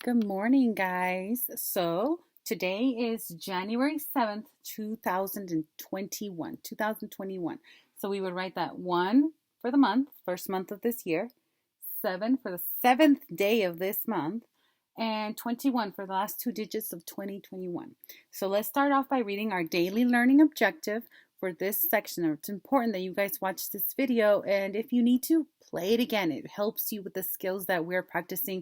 Good morning, guys. So today is January 7th, 2021. 2021. So we would write that 1 for the month, first month of this year, 7 for the seventh day of this month, and 21 for the last two digits of 2021. So let's start off by reading our daily learning objective for this section. It's important that you guys watch this video, and if you need to, play it again. It helps you with the skills that we're practicing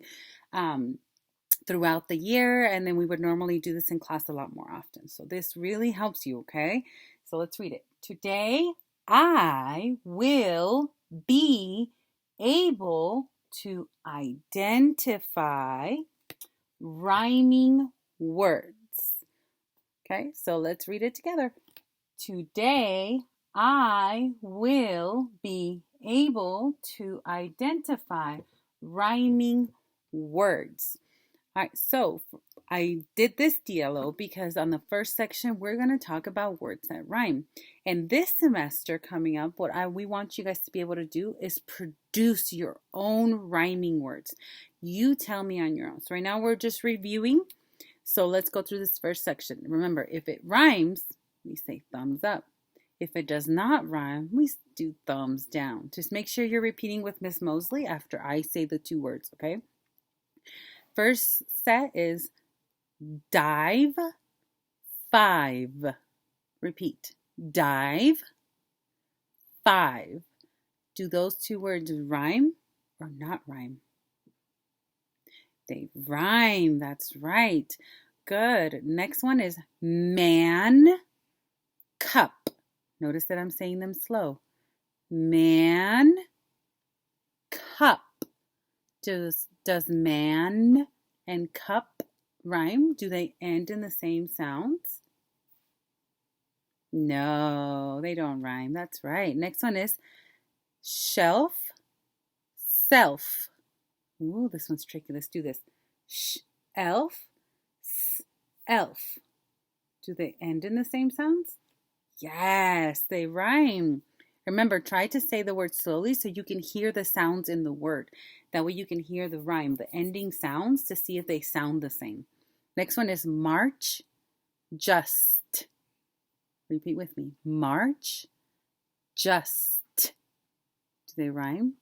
throughout the year, and then we would normally do this in class a lot more often. So this really helps you, okay? So let's read it. Today, I will be able to identify rhyming words. Okay, so let's read it together. Today, I will be able to identify rhyming words. All right, so I did this DLO because on the first section, we're going to talk about words that rhyme. And this semester coming up, what we want you guys to be able to do is produce your own rhyming words. You tell me on your own. So right now we're just reviewing. So let's go through this first section. Remember, if it rhymes, we say thumbs up. If it does not rhyme, we do thumbs down. Just make sure you're repeating with Miss Mosley after I say the two words, okay? First set is dive, 5. Repeat. Dive, 5. Do those two words rhyme or not rhyme? They rhyme. That's right. Good. Next one is man, cup. Notice that I'm saying them slow. Man, cup. Does man and cup rhyme? Do they end in the same sounds? No, they don't rhyme. That's right. Next one is shelf, self. Ooh, this one's tricky. Let's do this. Elf, elf. Do they end in the same sounds? Yes, they rhyme. Remember, try to say the word slowly so you can hear the sounds in the word. That way you can hear the rhyme, the ending sounds, to see if they sound the same. Next one is march, just. Repeat with me. March, just. Do they rhyme?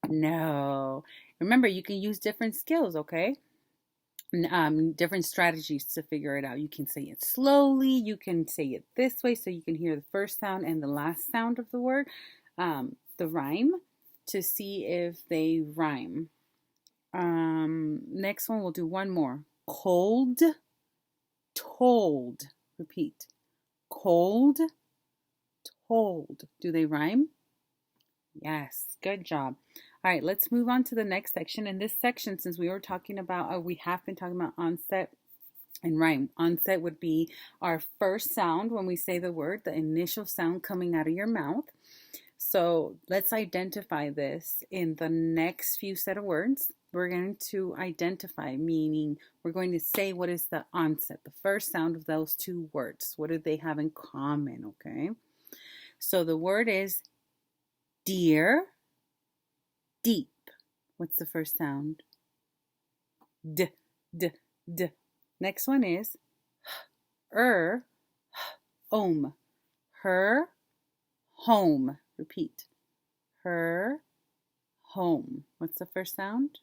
No. Remember, you can use different skills, okay? Different strategies to figure it out. You can say it slowly. You can say it this way so you can hear the first sound and the last sound of the word, the rhyme, to see if they rhyme. Next one, we'll do one more. Cold, told. Repeat. Cold, told. Do they rhyme? Yes, good job. All right, let's move on to the next section. In this section, since we were talking about, we have been talking about onset and rhyme. Onset would be our first sound when we say the word, the initial sound coming out of your mouth. So let's identify this in the next few set of words. We're going to identify, meaning we're going to say what is the onset, the first sound of those two words. What do they have in common, okay? So the word is dear, deep. What's the first sound? D, d, d. Next one is home. Her, home. Repeat. Her, home. What's the first sound?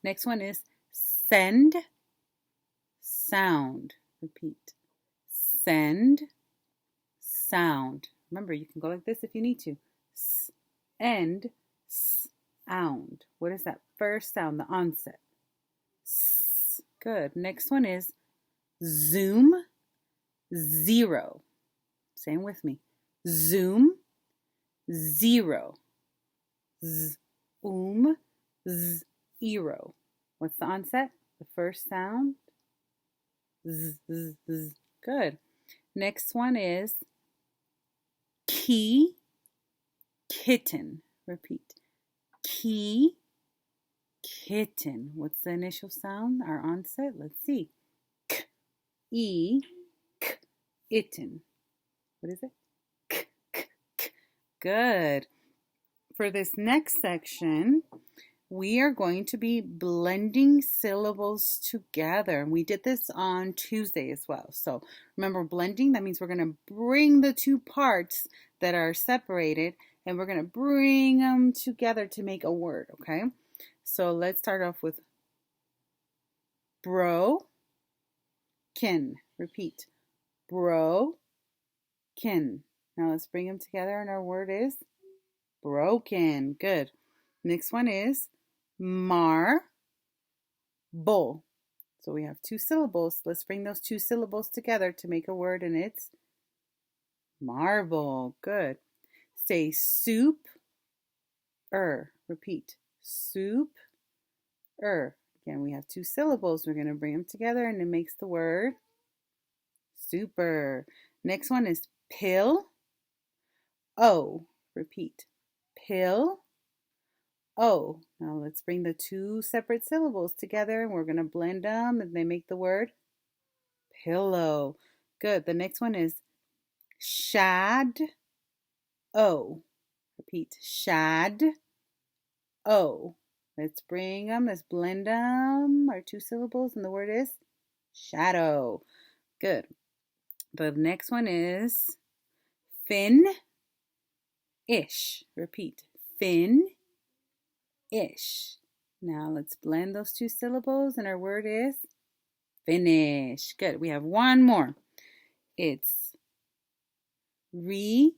Next one is send, sound. Repeat. Send, sound. Remember, you can go like this if you need to. And sound. What is that first sound, the onset? Good. Next one is zoom, 0. Say them with me. Zoom, 0. Zoom, 0. What's the onset? The first sound? Good. Next one is key, kitten. Repeat. Key, kitten. What's the initial sound? Our onset? Let's see. K, E, K, itten. What is it? K, K, K. Good. For this next section, we are going to be blending syllables together. We did this on Tuesday as well. So remember, blending, that means we're going to bring the two parts that are separated and we're going to bring them together to make a word, okay? So let's start off with broken. Repeat. Broken. Now let's bring them together and our word is broken. Good. Next one is marble. So we have two syllables. Let's bring those two syllables together to make a word and it's marble. Good. Say soup. Repeat. Soup. Again, we have two syllables. We're going to bring them together and it makes the word super. Next one is pill. Repeat. Pill. Now let's bring the two separate syllables together and we're going to blend them and they make the word pillow. Good. The next one is shad. Repeat. Shad. Let's bring them. Let's blend them. Our two syllables and the word is shadow. Good. The next one is fin-ish. Repeat. Fin-ish. Now let's blend those two syllables and our word is finish. Good. We have one more. It's recess.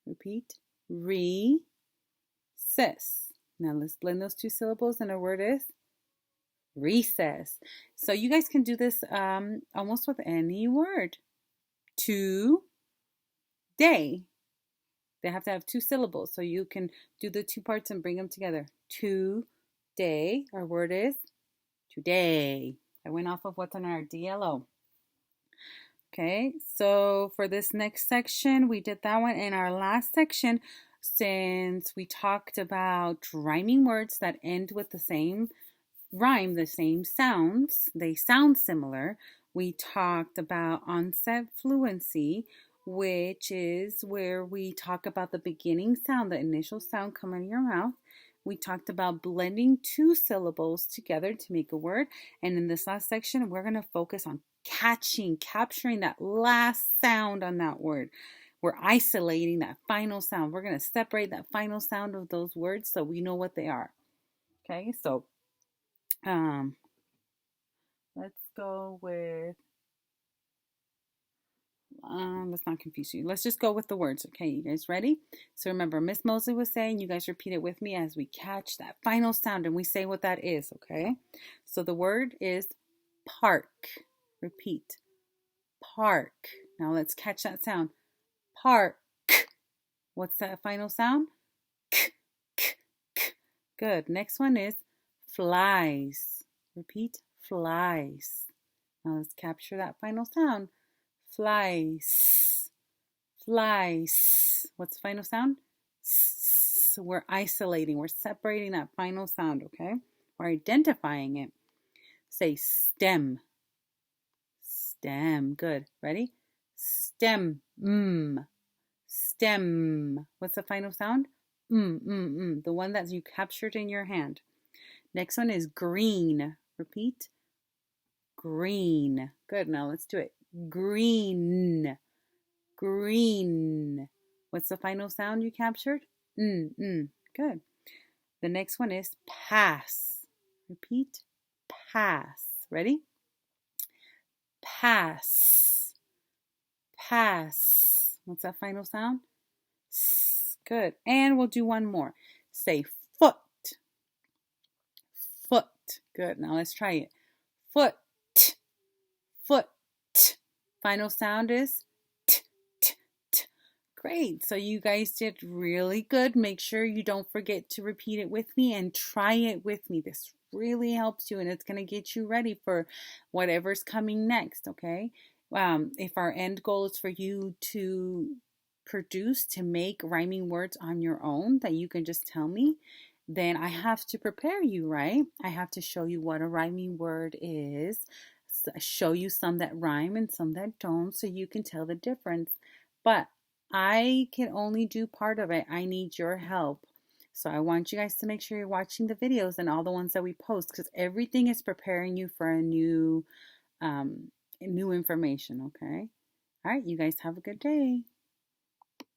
Repeat. Recess. Now let's blend those two syllables and our word is recess. So you guys can do this almost with any word. Today. They have to have two syllables. So you can do the two parts and bring them together. Today. Our word is today. I went off of what's on our DLO. Okay, so for this next section, we did that one. In our last section, since we talked about rhyming words that end with the same rhyme, the same sounds, they sound similar. We talked about onset fluency, which is where we talk about the beginning sound, the initial sound coming out of your mouth. We talked about blending two syllables together to make a word. And in this last section, we're going to focus on capturing that last sound on that word. We're isolating that final sound. We're going to separate that final sound of those words so we know what they are. Okay, so let's go with, let's not confuse you. Let's just go with the words. Okay, you guys ready? So remember, Miss Mosley was saying, you guys repeat it with me as we catch that final sound and we say what that is, okay? So the word is park. Repeat. Park. Now let's catch that sound. Park. What's that final sound? K, k, k. Good. Next one is flies. Repeat. Flies. Now let's capture that final sound. Flies. Flies. What's the final sound? S. We're isolating. We're separating that final sound, okay? We're identifying it. Say stem. Stem. Good. Ready? Stem. Stem. What's the final sound? The one that you captured in your hand. Next one is green. Repeat. Green. Good. Now let's do it. Green. Green. What's the final sound you captured? Good. The next one is pass. Repeat. Pass. Ready? Pass. Pass. What's that final sound? S. Good. And we'll do one more. Say foot. Foot. Good. Now let's try it. Foot. Foot. Final sound is t, t, t. Great. So you guys did really good. Make sure you don't forget to repeat it with me and try it with me. This really helps you and it's going to get you ready for whatever's coming next, okay? If our end goal is for you to make rhyming words on your own that you can just tell me, then I have to prepare you, right? I have to show you what a rhyming word is, show you some that rhyme and some that don't so you can tell the difference. But I can only do part of it. I need your help. So I want you guys to make sure you're watching the videos and all the ones that we post because everything is preparing you for a new information, okay? All right, you guys have a good day.